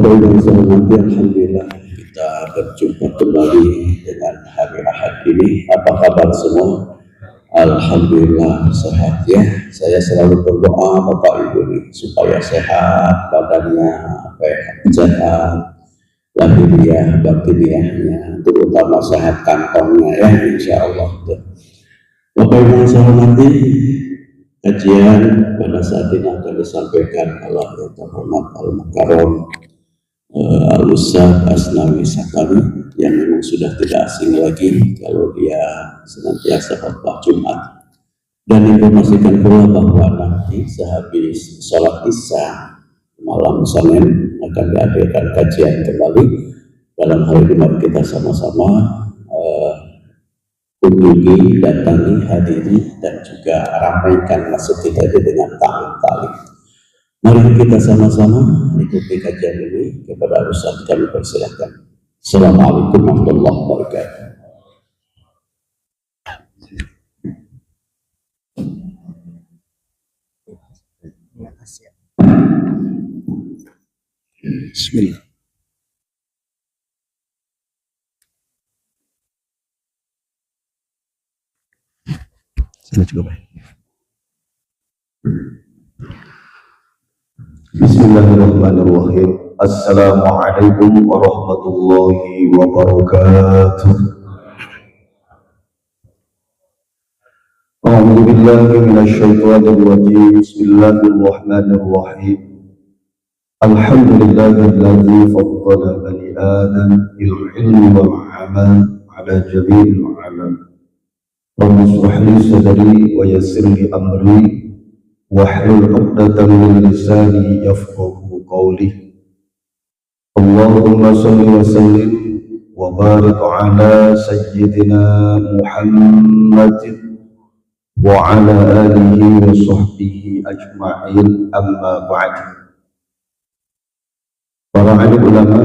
Bapak Ibu yang saya hormati, alhamdulillah kita berjumpa kembali dengan hari Ahad ini. Apa kabar semua? Alhamdulillah sehat ya. Saya selalu berdoa Bapak Ibu ini supaya sehat badannya, sehat lahiriah batiniahnya, terutama sehat kantongnya ya, insya Allah. Bapak Ibu yang saya hormati, kajian pada saat ini akan disampaikan Allah yang terhormat Al-Mukarram Al-Ustaz Asnawi Sakari, yang memang sudah tidak asing lagi kalau dia senantiasa khutbah Jumat. Dan informasikan pula bahwa nanti sehabis sholat Isya malam Senin akan diadakan kajian kembali. Dalam hal ini mari kita sama-sama kunjungi, datangi, hadiri, dan juga ramaikan masuk kita dengan ta'lim. Mari kita sama-sama ikuti kajian ini. Kepada Ustaz kami persilakan. Assalamualaikum warahmatullahi wabarakatuh. Bismillah. Sini juga baik. Bismillahirrahmanirrahim. Assalamualaikum warahmatullahi wabarakatuh. A'udzu billahi minasyaitonir rajim. Bismillahirrahmanirrahim. Alhamdulillahilladzi faddala bani Adam bil ilmi wal amal ala jami'il alam. Rabbi shrah li sadri wa yassir li amri wahlul 'uqdatam min lisani yafqahu qawli. Allahumma shalli wa sallim wa barik ala sayyidina Muhammadin wa ala alihi wa sahbihi ajma'in, amma ba'd. Para alim ulama,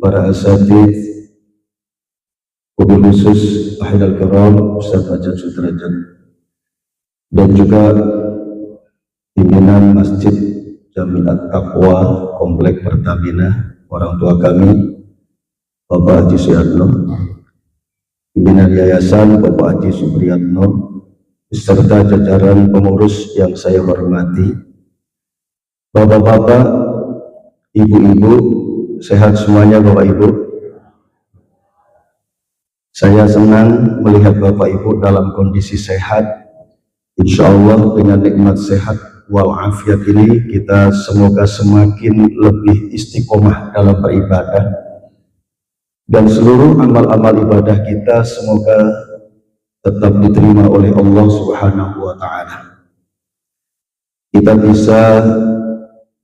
para asatidz, wabil khusus ahilal kiram Ustaz Hajat Sudrajat, dan juga pimpinan Masjid Jamiat Taqwa Komplek Pertamina, orang tua kami Bapak Haji Suyatno, pimpinan Yayasan Bapak Haji Supriyatno, beserta jajaran pengurus yang saya hormati, bapak-bapak, ibu-ibu, sehat semuanya Bapak Ibu. Saya senang melihat Bapak Ibu dalam kondisi sehat. Insya Allah dengan nikmat sehat walafiat ini kita semoga semakin lebih istiqomah dalam beribadah, dan seluruh amal-amal ibadah kita semoga tetap diterima oleh Allah Subhanahu wa Ta'ala. Kita bisa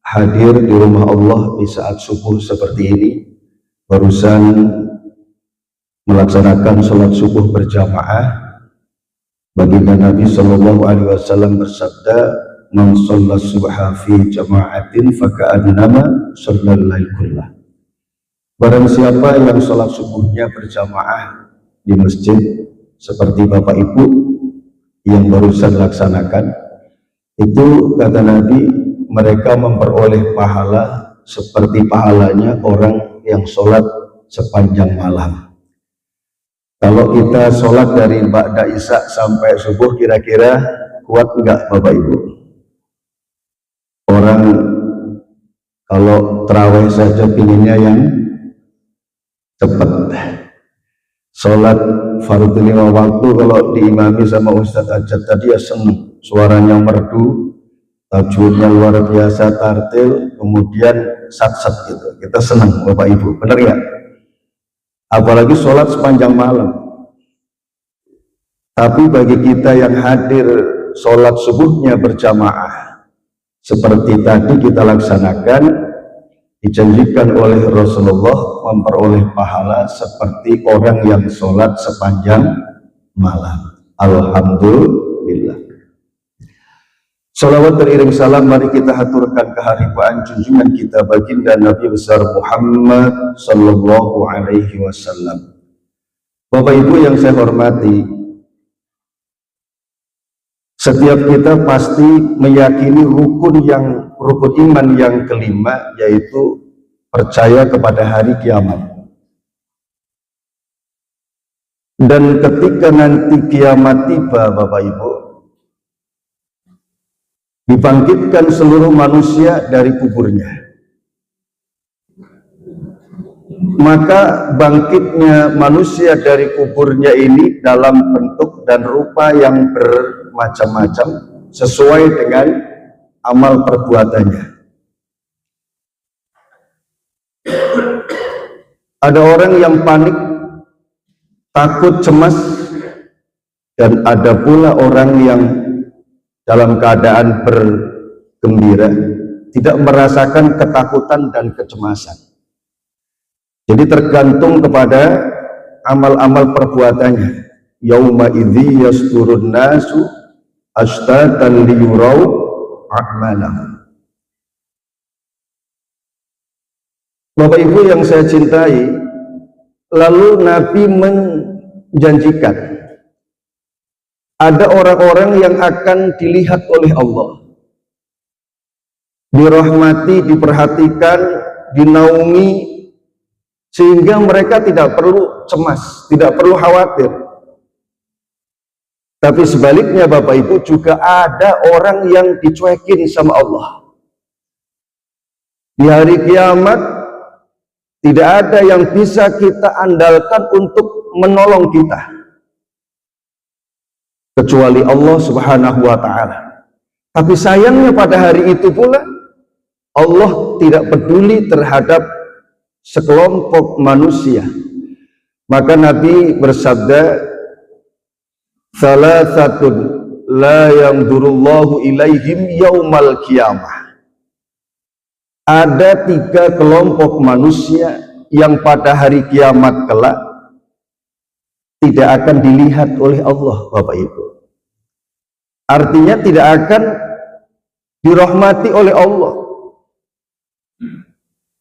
hadir di rumah Allah di saat subuh seperti ini, barusan melaksanakan sholat subuh berjamaah. Baginda Nabi Shallallahu Alaihi Wasallam bersabda, "Man shalla subha fi jama'atin faka'annama shallal lail kullah." Barang siapa yang sholat subuhnya berjamaah di masjid seperti Bapak Ibu yang barusan laksanakan, itu kata Nabi, mereka memperoleh pahala seperti pahalanya orang yang sholat sepanjang malam. Kalau kita sholat dari ba'da isya sampai subuh, kira-kira kuat enggak Bapak Ibu? Orang kalau terawih saja pinginnya yang cepat. Sholat fardhu 5 waktu kalau diimami sama Ustadz Ajat tadi ya seneng, suaranya merdu, tajwidnya luar biasa, tartil, kemudian sat-sat gitu. Kita senang Bapak Ibu, benar ya? Apalagi sholat sepanjang malam. Tapi bagi kita yang hadir sholat subuhnya berjamaah seperti tadi kita laksanakan, dijanjikan oleh Rasulullah memperoleh pahala seperti orang yang sholat sepanjang malam. Alhamdulillah. Salawat beriring salam mari kita haturkan keharibaan junjungan kita baginda Nabi besar Muhammad Sallallahu Alaihi Wasallam. Bapak Ibu yang saya hormati, setiap kita pasti meyakini rukun iman yang kelima, yaitu percaya kepada hari kiamat. Dan ketika nanti kiamat tiba, Bapak Ibu, dibangkitkan seluruh manusia dari kuburnya. Maka bangkitnya manusia dari kuburnya ini dalam bentuk dan rupa yang bermacam-macam sesuai dengan amal perbuatannya. Ada orang yang panik, takut, cemas, dan ada pula orang yang dalam keadaan bergembira, tidak merasakan ketakutan dan kecemasan. Jadi tergantung kepada amal-amal perbuatannya. Yauma idzi yasturun nasu ashtatan liyurau a'malahum. Bapak Ibu yang saya cintai, lalu Nabi menjanjikan ada orang-orang yang akan dilihat oleh Allah, dirahmati, diperhatikan, dinaungi, sehingga mereka tidak perlu cemas, tidak perlu khawatir. Tapi sebaliknya Bapak Ibu, juga ada orang yang dicuekin sama Allah. Di hari kiamat tidak ada yang bisa kita andalkan untuk menolong kita kecuali Allah Subhanahu wa ta'ala. Tapi sayangnya pada hari itu pula Allah tidak peduli terhadap sekelompok manusia. Maka Nabi bersabda, "Salasatun la yanzurullahu ilaihim yaumal qiyamah." Ada 3 kelompok manusia yang pada hari kiamat kelak tidak akan dilihat oleh Allah, Bapak Ibu. Artinya tidak akan dirahmati oleh Allah.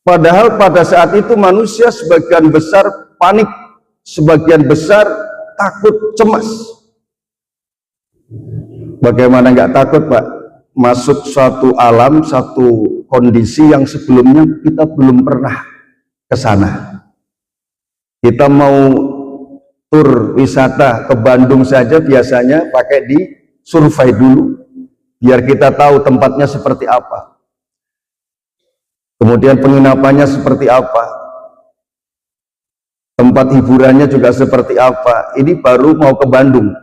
Padahal pada saat itu manusia sebagian besar panik, sebagian besar takut, cemas. Bagaimana nggak takut, Pak? Masuk suatu alam, satu kondisi yang sebelumnya kita belum pernah ke sana. Kita mau tur wisata ke Bandung saja biasanya pakai di survei dulu, biar kita tahu tempatnya seperti apa. Kemudian penginapannya seperti apa, tempat hiburannya juga seperti apa. Ini baru mau ke Bandung.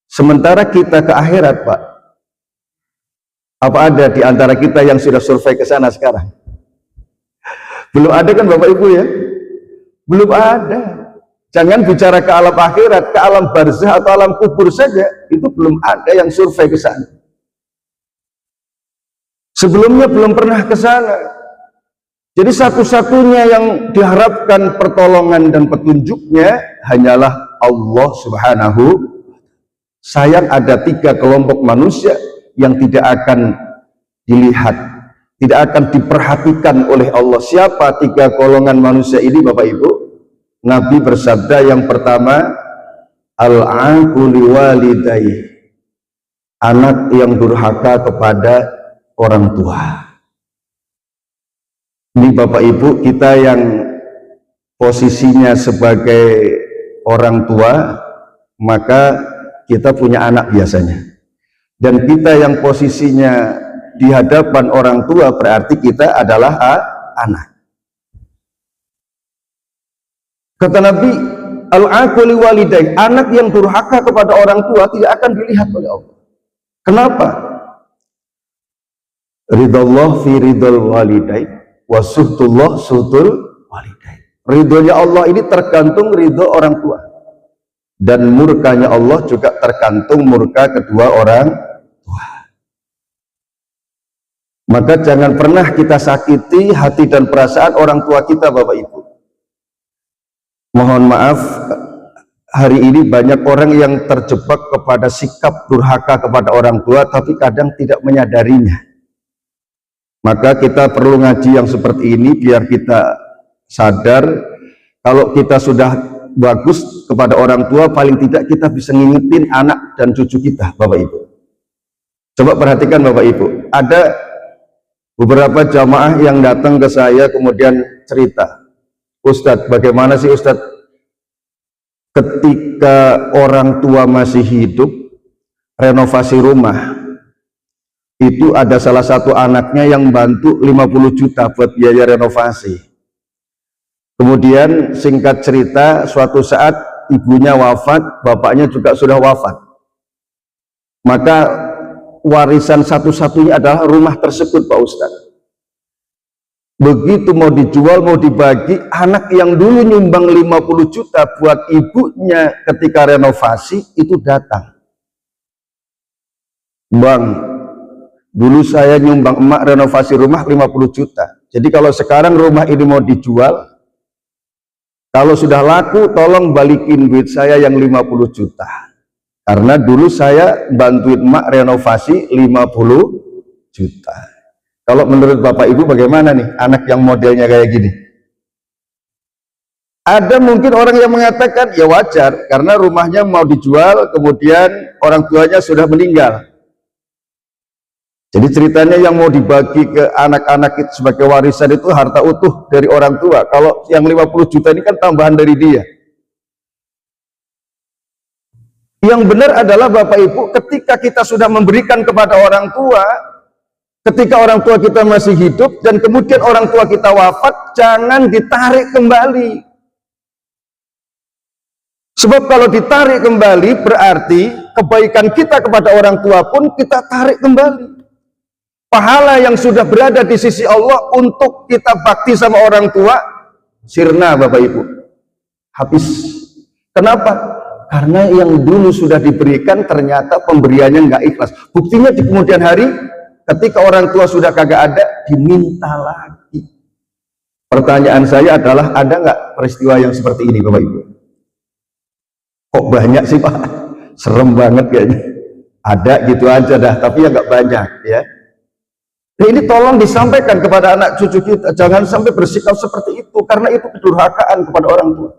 Sementara kita ke akhirat, Pak. Apa ada di antara kita yang sudah survei ke sana sekarang? Belum ada kan Bapak Ibu ya? Belum ada. Jangan bicara ke alam akhirat, ke alam barzah atau alam kubur saja, itu belum ada yang survei ke sana. Sebelumnya belum pernah ke sana. Jadi satu-satunya yang diharapkan pertolongan dan petunjuknya hanyalah Allah Subhanahu. Sayang ada 3 kelompok manusia yang tidak akan dilihat, tidak akan diperhatikan oleh Allah. Siapa 3 golongan manusia ini Bapak Ibu? Nabi bersabda, yang pertama, al-'aqu liwalidayhi, anak yang durhaka kepada orang tua. Ini Bapak Ibu, kita yang posisinya sebagai orang tua, maka kita punya anak biasanya. Dan kita yang posisinya di hadapan orang tua, berarti kita adalah anak. Kata Nabi, al-'aqu liwalidayhi, anak yang durhaka kepada orang tua tidak akan dilihat oleh Allah. Kenapa? Ridallah fi ridal walidain wa suhtullah suhtul walidain. Ridhonya Allah ini tergantung ridho orang tua, dan murkanya Allah juga tergantung murka kedua orang tua. Maka jangan pernah kita sakiti hati dan perasaan orang tua kita Bapak Ibu. Mohon maaf, hari ini banyak orang yang terjebak kepada sikap durhaka kepada orang tua tapi kadang tidak menyadarinya. Maka kita perlu ngaji yang seperti ini biar kita sadar kalau kita sudah bagus kepada orang tua, paling tidak kita bisa ngingetin anak dan cucu kita Bapak Ibu. Coba perhatikan Bapak Ibu, ada Beberapa jamaah yang datang ke saya kemudian cerita, Ustadz, bagaimana sih Ustadz ketika orang tua masih hidup renovasi rumah, itu ada salah satu anaknya yang bantu 50 juta buat biaya renovasi. Kemudian singkat cerita, suatu saat ibunya wafat, bapaknya juga sudah wafat. Maka warisan satu-satunya adalah rumah tersebut, Pak Ustadz. Begitu mau dijual, mau dibagi, anak yang dulu nyumbang 50 juta buat ibunya ketika renovasi itu datang. Bang, dulu saya nyumbang emak renovasi rumah 50 juta. Jadi kalau sekarang rumah ini mau dijual, kalau sudah laku tolong balikin duit saya yang 50 juta. Karena dulu saya bantuin emak renovasi 50 juta. Kalau menurut Bapak Ibu bagaimana nih anak yang modelnya kayak gini? Ada mungkin orang yang mengatakan ya wajar karena rumahnya mau dijual, kemudian orang tuanya sudah meninggal. Jadi ceritanya yang mau dibagi ke anak-anak itu sebagai warisan itu harta utuh dari orang tua. Kalau yang 50 juta ini kan tambahan dari dia. Yang benar adalah Bapak Ibu, ketika kita sudah memberikan kepada orang tua, ketika orang tua kita masih hidup dan kemudian orang tua kita wafat, jangan ditarik kembali. Sebab kalau ditarik kembali berarti kebaikan kita kepada orang tua pun kita tarik kembali. Pahala yang sudah berada di sisi Allah untuk kita bakti sama orang tua, sirna Bapak Ibu, habis. Kenapa? Karena yang dulu sudah diberikan ternyata pemberiannya nggak ikhlas. Buktinya di kemudian hari, ketika orang tua sudah kagak ada, diminta lagi. Pertanyaan saya adalah, ada nggak peristiwa yang seperti ini Bapak Ibu? Kok banyak sih Pak? Serem banget kayaknya. Ada gitu aja dah, tapi ya nggak banyak ya. Nah, ini tolong disampaikan kepada anak cucu kita, jangan sampai bersikap seperti itu, karena itu kedurhakaan kepada orang tua.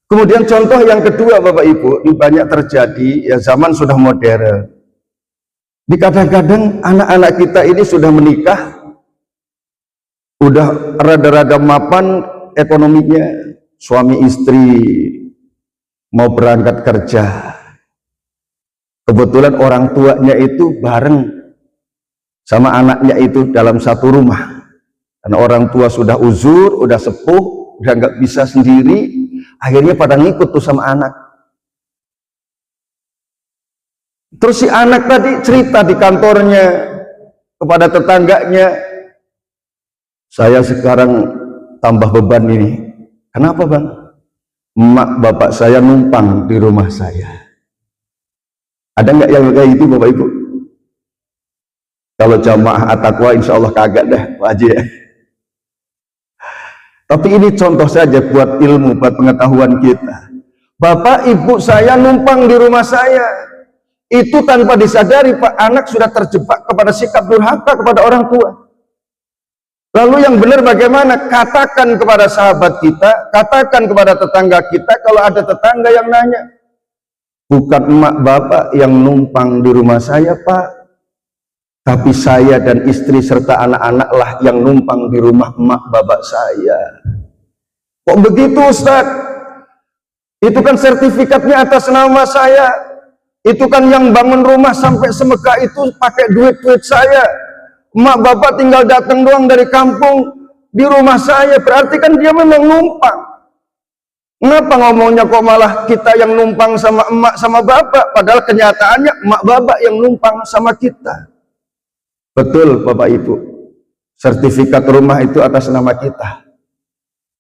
Kemudian contoh yang kedua Bapak Ibu, ini banyak terjadi, ya zaman sudah modern. Di kadang-kadang anak-anak kita ini sudah menikah, udah rada-rada mapan ekonominya, suami istri mau berangkat kerja. Kebetulan orang tuanya itu bareng sama anaknya itu dalam satu rumah. Karena orang tua sudah uzur, udah sepuh, udah nggak bisa sendiri, akhirnya pada ngikut tuh sama anak. Terus si anak tadi cerita di kantornya kepada tetangganya, saya sekarang tambah beban ini. Kenapa Bang? Emak bapak saya numpang di rumah saya. Ada nggak yang kayak gitu Bapak Ibu? Kalau jamaah at-taqwa insya Allah kagak dah Pak Haji ya. Tapi ini contoh saja buat ilmu, buat pengetahuan kita. Bapak ibu saya numpang di rumah saya. Itu tanpa disadari Pak, anak sudah terjebak kepada sikap durhaka kepada orang tua. Lalu yang benar bagaimana? Katakan kepada sahabat kita, katakan kepada tetangga kita, kalau ada tetangga yang nanya, bukan emak bapak yang numpang di rumah saya Pak, tapi saya dan istri serta anak-anak lah yang numpang di rumah emak bapak saya. Kok begitu Ustaz? Itu kan sertifikatnya atas nama saya. Itu kan yang bangun rumah sampai semegah itu pakai duit-duit saya. Emak bapak tinggal datang doang dari kampung di rumah saya, berarti kan dia memang numpang. Kenapa ngomongnya kok malah kita yang numpang sama emak sama bapak, padahal kenyataannya emak bapak yang numpang sama kita. Betul Bapak Ibu, sertifikat rumah itu atas nama kita.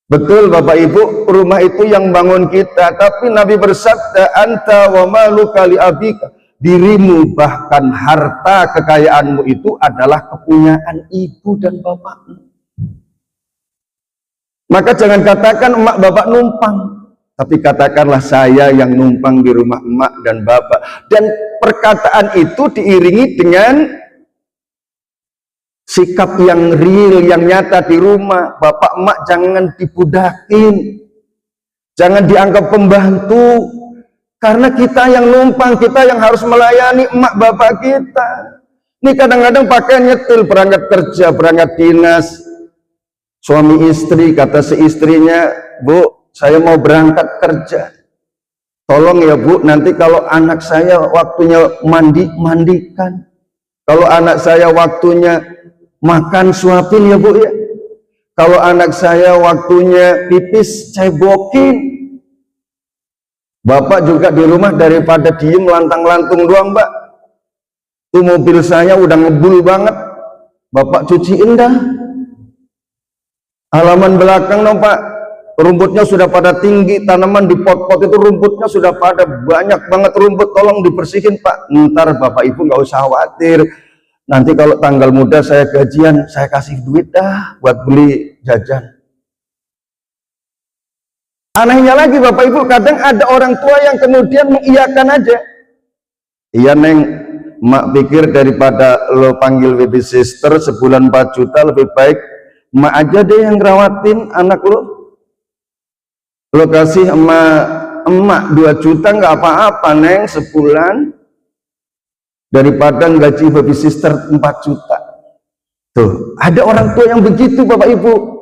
Betul Bapak Ibu, rumah itu yang bangun kita, tapi Nabi bersabda, anta wa maluka li abika, dirimu bahkan harta kekayaanmu itu adalah kepunyaan ibu dan bapakmu. Maka jangan katakan emak bapak numpang, tapi katakanlah saya yang numpang di rumah emak dan bapak. Dan perkataan itu diiringi dengan sikap yang real, yang nyata di rumah. Bapak emak jangan dibudakin, jangan dianggap pembantu, karena kita yang numpang, kita yang harus melayani emak bapak kita. Ini kadang-kadang pakai nyetil, berangkat kerja, berangkat dinas, suami istri, kata si istrinya, Bu, saya mau berangkat kerja, tolong ya Bu, nanti kalau anak saya waktunya mandi, mandikan, kalau anak saya waktunya makan, suapin ya Bu ya, kalau anak saya waktunya pipis, cebokin. Bapak juga di rumah daripada diem lantang-lantung doang, Mbak, tuh mobil saya udah ngebul banget, Bapak cuciin dah. Halaman belakang dong Pak, rumputnya sudah pada tinggi, tanaman di pot-pot itu rumputnya sudah pada banyak banget rumput, tolong dibersihin Pak. Ntar Bapak Ibu nggak usah khawatir, nanti kalau tanggal muda saya gajian, saya kasih duit dah buat beli jajan. Anehnya lagi Bapak Ibu, kadang ada orang tua yang kemudian mengiyakan aja. Iya Neng, mak pikir daripada lo panggil baby sister sebulan 4 juta, lebih baik mak aja deh yang ngerawatin anak lo. Lo kasih emak 2 juta nggak apa-apa Neng sebulan, daripada gaji baby sister 4 juta. Tuh, ada orang tua yang begitu Bapak Ibu.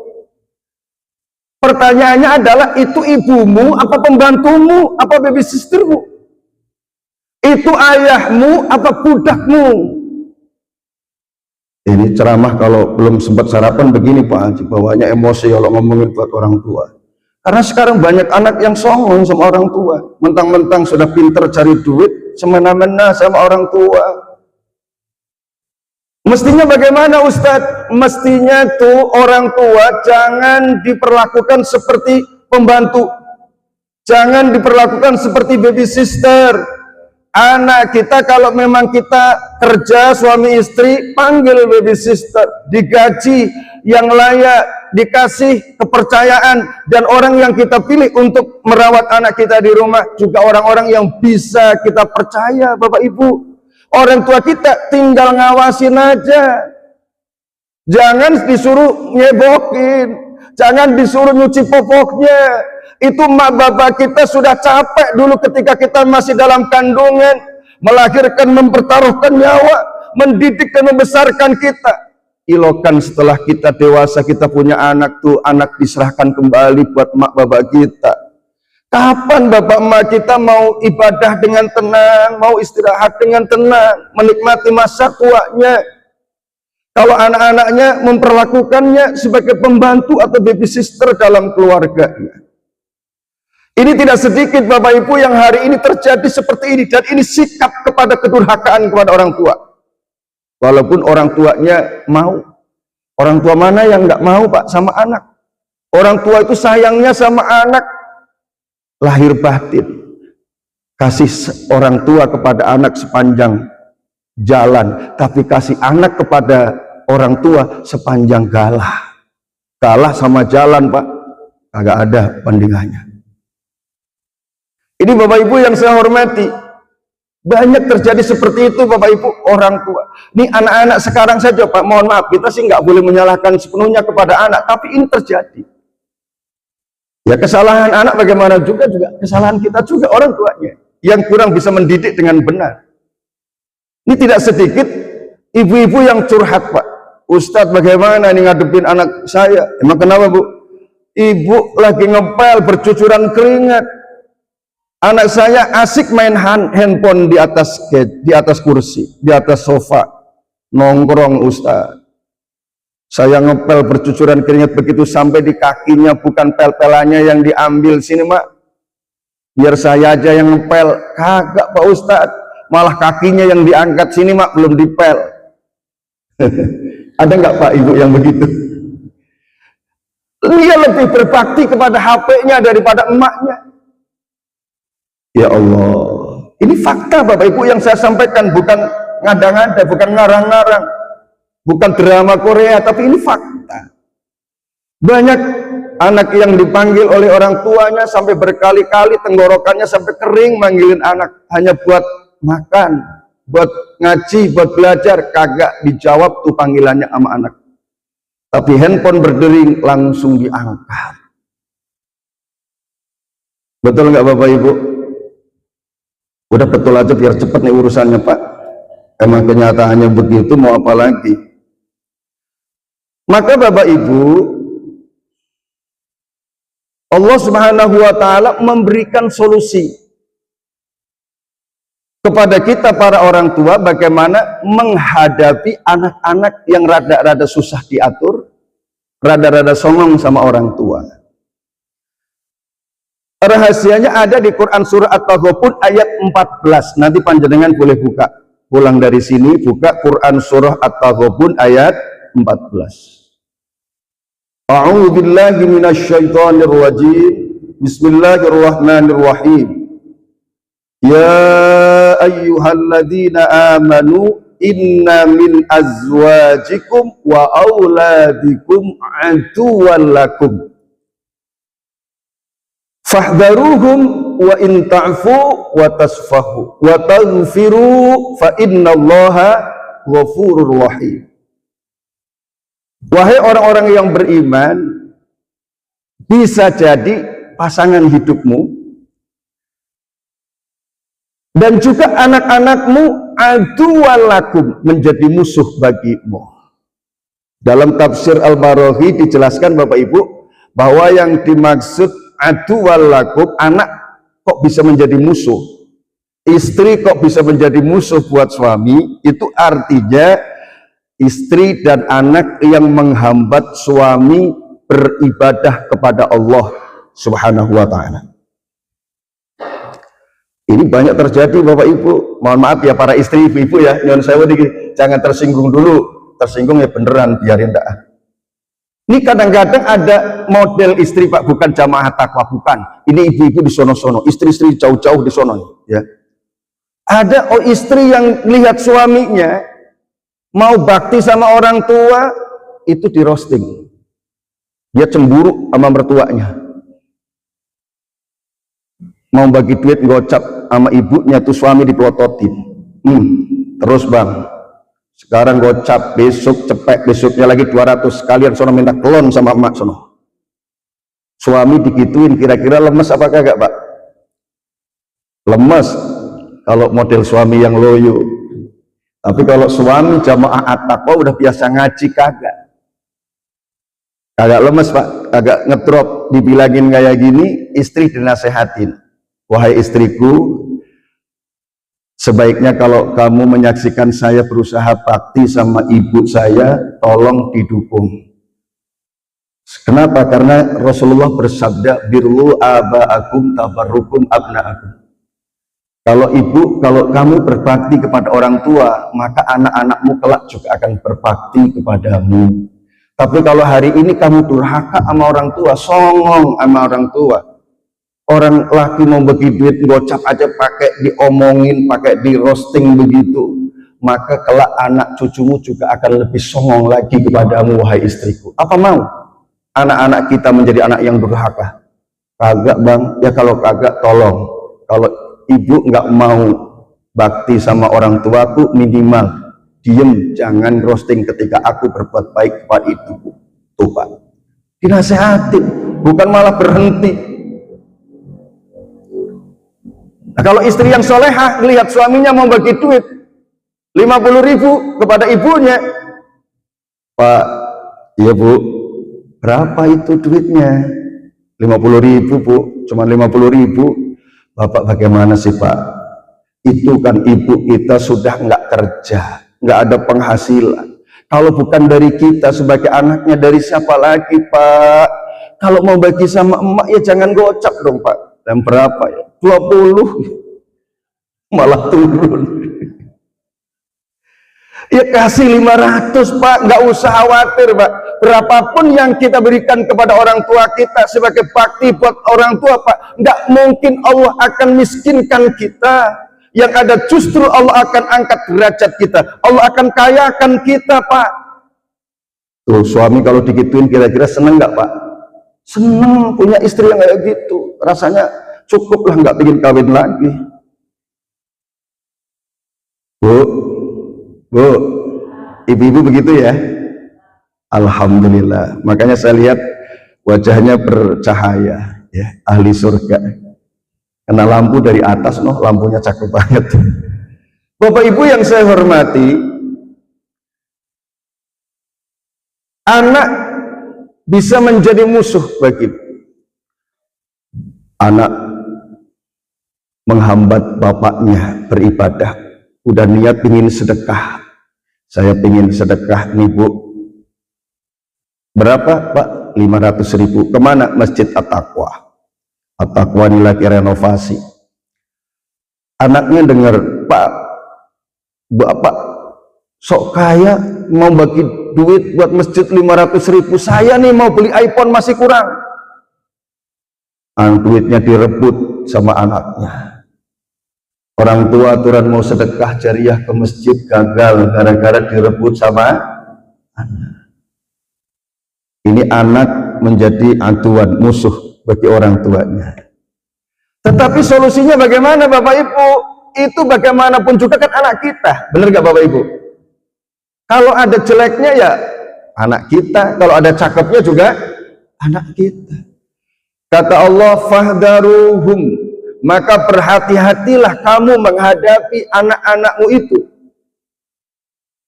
Pertanyaannya adalah, itu ibumu apa pembantumu apa baby sistermu? Itu ayahmu apa budakmu? Ini ceramah kalau belum sempat sarapan begini Pak Haji, bawanya emosi kalau ngomongin buat orang tua. Karena sekarang banyak anak yang songong sama orang tua, mentang-mentang sudah pinter cari duit, semena-mena sama orang tua. Mestinya bagaimana Ustadz? Mestinya tuh orang tua jangan diperlakukan seperti pembantu, jangan diperlakukan seperti baby sister. Anak kita kalau memang kita kerja suami istri, panggil baby sister, digaji yang layak, dikasih kepercayaan, dan orang yang kita pilih untuk merawat anak kita di rumah juga orang-orang yang bisa kita percaya Bapak Ibu. Orang tua kita tinggal ngawasin aja, jangan disuruh nyebokin, jangan disuruh nyuci popoknya. Itu mak bapak kita sudah capek dulu ketika kita masih dalam kandungan, melahirkan, mempertaruhkan nyawa, mendidik dan membesarkan kita. Ilokan setelah kita dewasa, kita punya anak tuh, anak diserahkan kembali buat mak bapak kita. Kapan bapak emak kita mau ibadah dengan tenang, mau istirahat dengan tenang, menikmati masa tuanya? Kalau anak-anaknya memperlakukannya sebagai pembantu atau baby sister dalam keluarganya. Ini tidak sedikit Bapak Ibu yang hari ini terjadi seperti ini, dan ini sikap kepada kedurhakaan kepada orang tua. Walaupun orang tuanya mau. Orang tua mana yang nggak mau Pak sama anak? Orang tua itu sayangnya sama anak lahir batin. Kasih orang tua kepada anak sepanjang jalan, tapi kasih anak kepada orang tua sepanjang galah. Galah sama jalan Pak, agak ada bandingannya. Ini Bapak Ibu yang saya hormati, banyak terjadi seperti itu Bapak Ibu orang tua. Ini anak-anak sekarang saja Pak, mohon maaf, kita sih nggak boleh menyalahkan sepenuhnya kepada anak, tapi ini terjadi. Ya kesalahan anak bagaimana juga kesalahan kita juga orang tuanya yang kurang bisa mendidik dengan benar. Ini tidak sedikit ibu-ibu yang curhat Pak, Ustadz bagaimana nih ngadepin anak saya? Emang kenapa Bu? Ibu lagi ngepel bercucuran keringat. Anak saya asik main handphone di atas kursi, di atas sofa, nongkrong Ustadz. Saya ngepel bercucuran keringat begitu sampai di kakinya, bukan pel-pelannya yang diambil sini Mak. Biar saya aja yang ngepel. Kagak Pak Ustadz, malah kakinya yang diangkat sini Mak, belum dipel. Ada nggak Pak Ibu yang begitu? Dia lebih berbakti kepada HP-nya daripada emaknya. Ya Allah, ini fakta Bapak Ibu yang saya sampaikan, bukan ngada-ngada, bukan ngarang-ngarang, bukan drama Korea, tapi ini fakta. Banyak anak yang dipanggil oleh orang tuanya sampai berkali-kali, tenggorokannya sampai kering manggilin anak, hanya buat makan, buat ngaji, buat belajar, kagak dijawab tuh panggilannya sama anak. Tapi handphone berdering langsung diangkat. Betul nggak Bapak Ibu? Udah betul aja biar cepet nih urusannya Pak. Emang kenyataannya begitu, mau apa lagi? Maka Bapak Ibu, Allah Subhanahu wa Ta'ala memberikan solusi kepada kita para orang tua bagaimana menghadapi anak-anak yang rada-rada susah diatur, rada-rada songong sama orang tua. Rahasianya ada di Quran surah At-Taghabun ayat 14. Nanti panjenengan boleh buka. Pulang dari sini buka Quran surah At-Taghabun ayat 14. A'udzu billahi minasyaitonir rajim. Bismillahirrahmanirrahim. Ya ayyuhalladzina amanu inna min azwajikum wa auladikum aduwwan lakum fahdharuhum wa in ta'fu wa tasfahu wa taghfiru fa innallaha ghafurur rahim. Wahai orang-orang yang beriman, bisa jadi pasangan hidupmu dan juga anak-anakmu aduwwan lakum, menjadi musuh bagimu. Dalam tafsir Al-Barahi dijelaskan Bapak Ibu bahwa yang dimaksud aduwwan lakum, anak kok bisa menjadi musuh, istri kok bisa menjadi musuh buat suami, itu artinya istri dan anak yang menghambat suami beribadah kepada Allah Subhanahu wa Ta'ala. Ini banyak terjadi Bapak Ibu. Mohon maaf ya para istri, ibu-ibu ya, nyon sewu dikit, jangan tersinggung dulu. Tersinggung ya beneran, biarin dah. Ini kadang-kadang ada model istri Pak, bukan jamaah takwa, bukan. Ini ibu-ibu di sono-sono, istri-istri jauh-jauh di sono ya. Ada istri yang lihat suaminya mau bakti sama orang tua, itu di roasting. Dia cemburu sama mertuanya. Mau bagi duit gocap sama ibunya tuh suami dipelototin. Terus bang, sekarang gocap, besok cepet, besoknya lagi 200, sekalian sono minta kelon sama emak sono. Suami digituin, kira-kira lemes apa kagak Pak? Lemes kalau model suami yang loyo. Tapi kalau suami jamaah at-taqwa udah biasa ngaji, kagak lemes Pak, agak ngedrop, dibilangin kayak gini, istri dinasehatin. Wahai istriku, sebaiknya kalau kamu menyaksikan saya berusaha bakti sama ibu saya, tolong didukung. Kenapa? Karena Rasulullah bersabda, birru aba'akum tabarrukum abna'akum. Kalau kamu berbakti kepada orang tua, maka anak-anakmu kelak juga akan berbakti kepadamu. Tapi kalau hari ini kamu durhaka sama orang tua, songong sama orang tua, orang laki mau bagi duit gocap aja pakai diomongin, pakai di roasting begitu, maka kelak anak cucumu juga akan lebih songong lagi kepadamu, wahai istriku. Apa mau anak-anak kita menjadi anak yang durhaka? Kagak bang, ya kalau kagak tolong, kalau ibu nggak mau bakti sama orang tuaku, minimal diem, jangan roasting ketika aku berbuat baik kepada ibuku. Tuh Pak, dinasehatin, bukan malah berhenti. Nah, kalau istri yang solehah melihat suaminya mau bagi duit 50.000 kepada ibunya, Pak, iya Bu, berapa itu duitnya? 50.000 Bu, cuma 50.000. Bapak bagaimana sih Pak? Itu kan ibu kita sudah nggak kerja, nggak ada penghasilan. Kalau bukan dari kita sebagai anaknya, dari siapa lagi Pak? Kalau mau bagi sama emak ya jangan gocap dong Pak. Dan berapa ya? 20, malah turun. Ya kasih 500 Pak, nggak usah khawatir Pak. Berapapun yang kita berikan kepada orang tua kita sebagai bakti buat orang tua Pak, nggak mungkin Allah akan miskinkan kita. Yang ada justru Allah akan angkat derajat kita, Allah akan kayakan kita Pak. Tuh suami kalau digituin kira-kira seneng nggak Pak? Seneng punya istri yang kayak gitu, rasanya cukup lah, nggak pengen kawin lagi. Bu, ibu-ibu begitu ya? Alhamdulillah. Makanya saya lihat wajahnya bercahaya, ya, ahli surga. Kena lampu dari atas, lampunya cakep banget. Bapak Ibu yang saya hormati, anak bisa menjadi musuh bagi anak menghambat bapaknya beribadah. Udah niat ingin sedekah, saya ingin sedekah nih Bu, berapa Pak? 500.000. Kemana? Masjid At-Taqwa. At-Taqwa ini lagi renovasi. Anaknya dengar, Pak, Bapak sok kaya mau bagi duit buat masjid 500.000, saya nih mau beli iPhone masih kurang. Duitnya direbut sama anaknya. Orang tua aturan mau sedekah jariah ke masjid gagal gara-gara direbut sama anak. Ini anak menjadi aduan musuh bagi orang tuanya. Tetapi solusinya bagaimana Bapak Ibu? Itu bagaimanapun juga kan anak kita. Benar gak Bapak Ibu? Kalau ada jeleknya ya anak kita, kalau ada cakepnya juga anak kita. Kata Allah, fahdaruhum, maka berhati-hatilah kamu menghadapi anak-anakmu itu.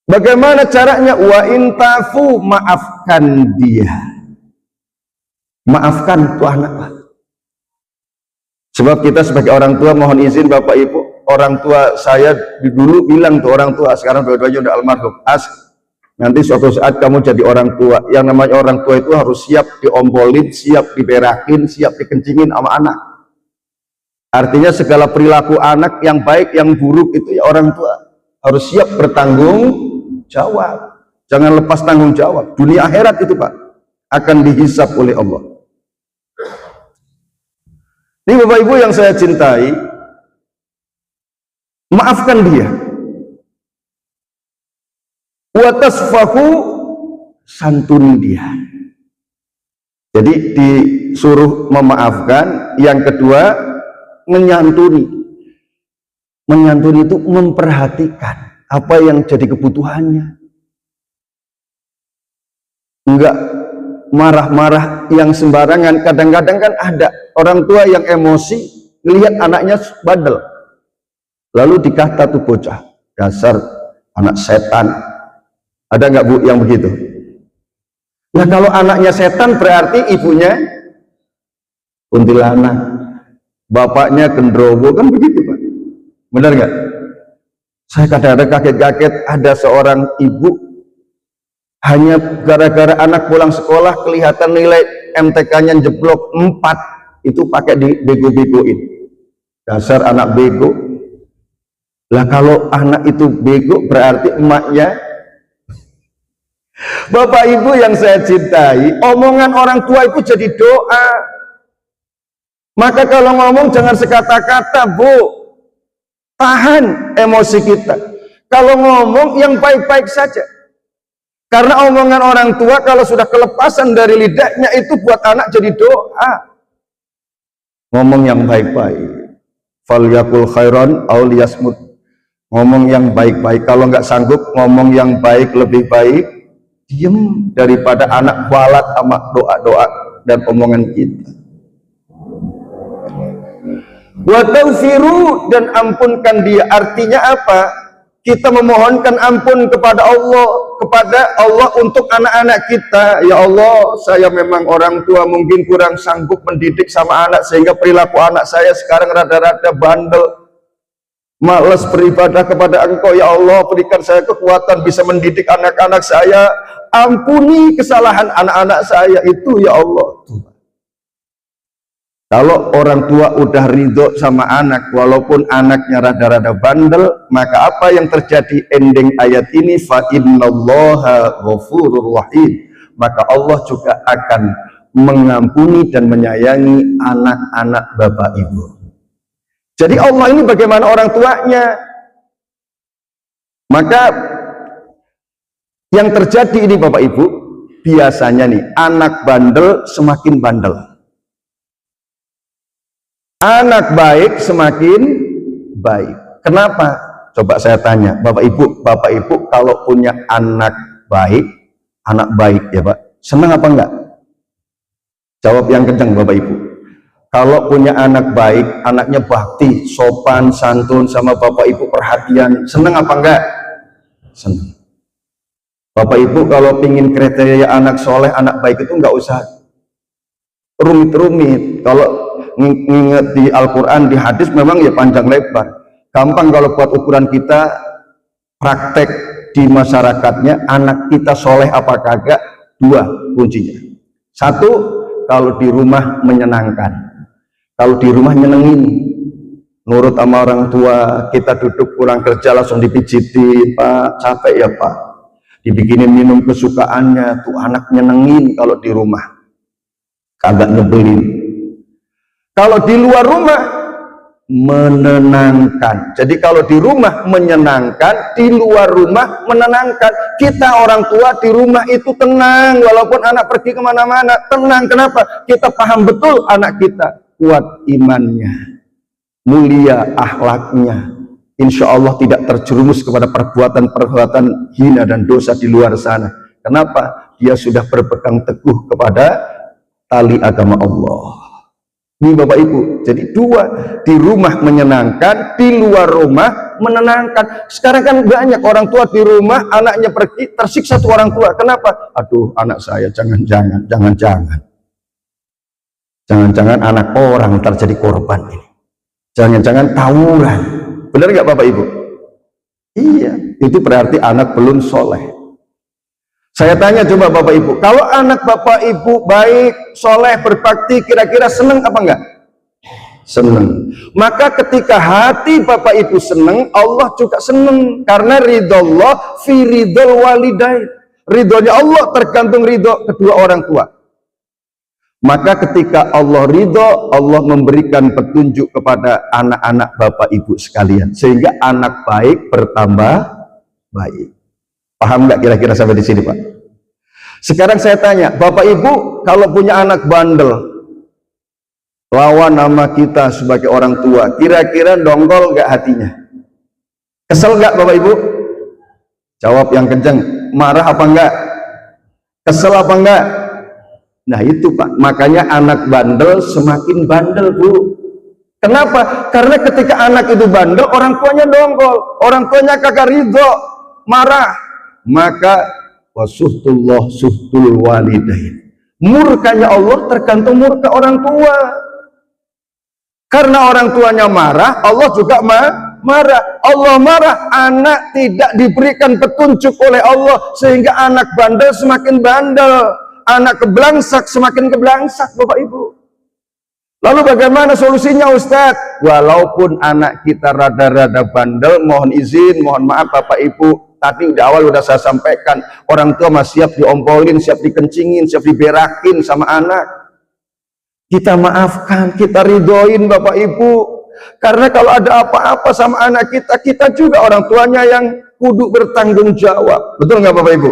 Bagaimana caranya? Wa intafu, maafkan dia. Maafkan tuh anak. Sebab kita sebagai orang tua, mohon izin Bapak Ibu, orang tua saya dulu bilang tuh orang tua, sekarang dua-duanya udah almarhum, nanti suatu saat kamu jadi orang tua. Yang namanya orang tua itu harus siap diompolin, siap diberakin, siap dikencingin sama anak. Artinya segala perilaku anak yang baik, yang buruk itu ya orang tua harus siap bertanggung jawab. Jangan lepas tanggung jawab. Dunia akhirat itu Pak akan dihisap oleh Allah. Ini Bapak Ibu yang saya cintai, maafkan dia. Wa tasfahu, santuni dia. Jadi disuruh memaafkan. Yang kedua, menyantuni. Menyantuni itu memperhatikan apa yang jadi kebutuhannya. Enggak marah-marah yang sembarangan. Kadang-kadang kan ada orang tua yang emosi melihat anaknya bandel, lalu dikata tuh bocah, dasar anak setan. Ada nggak Bu yang begitu? Nah kalau anaknya setan berarti ibunya kuntilanak, bapaknya gendrowo, kan begitu Pak. Benar nggak? Saya kadang-kadang kaget-kaget, ada seorang ibu hanya gara-gara anak pulang sekolah kelihatan nilai MTK-nya jeblok 4, itu pakai dibego-begoin. Dasar anak bego. Lah kalau anak itu bego berarti emaknya. Bapak Ibu yang saya cintai, omongan orang tua itu jadi doa. Maka kalau ngomong jangan sekata-kata Bu, tahan emosi kita. Kalau ngomong yang baik-baik saja. Karena omongan orang tua kalau sudah kelepasan dari lidahnya itu buat anak jadi doa. Ngomong yang baik-baik. Falyakul khairan aw liyasmut. Ngomong yang baik-baik. Kalau nggak sanggup ngomong yang baik, lebih baik diem daripada anak kualat sama doa-doa dan omongan kita. Wa taghfiru, dan ampunkan dia. Artinya apa? Kita memohonkan ampun kepada Allah untuk anak-anak kita. Ya Allah, saya memang orang tua mungkin kurang sanggup mendidik sama anak, sehingga perilaku anak saya sekarang rada-rada bandel, malas beribadah kepada Engkau. Ya Allah, berikan saya kekuatan bisa mendidik anak-anak saya. Ampuni kesalahan anak-anak saya itu ya Allah. Kalau orang tua udah ridho sama anak, walaupun anaknya rada-rada bandel, maka apa yang terjadi ending ayat ini? Fa innallaha ghafurur rahim. Maka Allah juga akan mengampuni dan menyayangi anak-anak Bapak Ibu. Jadi Allah ini bagaimana orang tuanya. Maka yang terjadi ini Bapak Ibu, biasanya nih anak bandel semakin bandel, anak baik semakin baik. Kenapa? Coba saya tanya Bapak Ibu kalau punya anak baik ya Pak, senang apa enggak? Jawab yang kencang Bapak Ibu. Kalau punya anak baik, anaknya bakti, sopan, santun sama bapak ibu, perhatian, seneng apa enggak? Seneng. Bapak ibu kalau pingin kriteria anak soleh, anak baik itu enggak usah rumit-rumit. Kalau nginget di Al-Quran, di hadis memang ya panjang lebar. Gampang kalau buat ukuran kita, praktek di masyarakatnya, anak kita soleh apa kagak, dua kuncinya. Satu, kalau di rumah menyenangkan. Kalau di rumah nyenengin, nurut sama orang tua, kita duduk pulang kerja langsung dipijitin, Pak, capek ya Pak, dibikinin minum kesukaannya, tuh anak nyenengin kalau di rumah, kagak nyebelin. Kalau di luar rumah menenangkan. Jadi kalau di rumah menyenangkan, di luar rumah menenangkan. Kita orang tua di rumah itu tenang, walaupun anak pergi kemana-mana, tenang. Kenapa? Kita paham betul anak kita kuat imannya, mulia akhlaknya, insya Allah tidak terjerumus kepada perbuatan-perbuatan hina dan dosa di luar sana. Kenapa? Dia sudah berpegang teguh kepada tali agama Allah. Ini Bapak Ibu, jadi dua, di rumah menyenangkan, di luar rumah menenangkan. Sekarang kan banyak orang tua di rumah, anaknya pergi, tersiksa tuh orang tua. Kenapa? Aduh, anak saya jangan-jangan anak orang terjadi korban ini. Jangan-jangan tawuran. Benar nggak Bapak Ibu? Iya, itu berarti anak belum soleh. Saya tanya coba Bapak Ibu, kalau anak Bapak Ibu baik, soleh, berbakti, kira-kira seneng apa enggak? Seneng. Maka ketika hati Bapak Ibu seneng, Allah juga seneng. Karena ridhollah fi ridhol walidain. Ridhonya Allah tergantung ridho kedua orang tua. Maka ketika Allah ridho, Allah memberikan petunjuk kepada anak-anak Bapak Ibu sekalian. Sehingga anak baik bertambah baik. Paham nggak kira-kira sampai di sini Pak? Sekarang saya tanya, Bapak Ibu kalau punya anak bandel, lawan nama kita sebagai orang tua, kira-kira dongkol nggak hatinya? Kesel nggak Bapak Ibu? Jawab yang kenceng, marah apa enggak? Kesel apa enggak? Nah itu Pak, makanya anak bandel semakin bandel Bu. Kenapa? Karena ketika anak itu bandel, orang tuanya dongkol, orang tuanya kagak ridho, marah. Maka wasuhtullah suhtul walidain, murkanya Allah tergantung murka orang tua. Karena orang tuanya marah, Allah juga marah. Allah marah, anak tidak diberikan petunjuk oleh Allah, sehingga anak bandel semakin bandel, anak keblangsak semakin keblangsak Bapak Ibu. Lalu bagaimana solusinya Ustadz? Walaupun anak kita rada-rada bandel, mohon izin, mohon maaf Bapak Ibu, tadi di awal udah saya sampaikan, orang tua masih siap diompolin, siap dikencingin, siap diberakin sama anak. Kita maafkan, kita ridhoin Bapak Ibu. Karena kalau ada apa-apa sama anak kita, kita juga orang tuanya yang kudu bertanggung jawab. Betul nggak Bapak Ibu?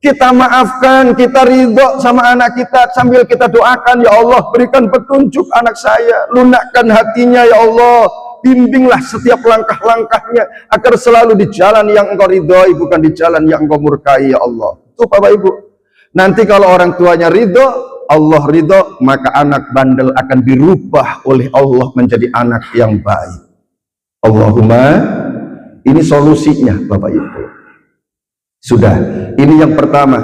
Kita maafkan, kita ridho sama anak kita, sambil kita doakan, ya Allah berikan petunjuk anak saya, lunakkan hatinya ya Allah, bimbinglah setiap langkah-langkahnya agar selalu di jalan yang engkau ridhoi, bukan di jalan yang engkau murkai ya Allah. Itu Bapak Ibu. Nanti kalau orang tuanya ridho, Allah ridho, maka anak bandel akan dirubah oleh Allah menjadi anak yang baik. Allahumma, ini solusinya Bapak Ibu. Sudah, ini yang pertama.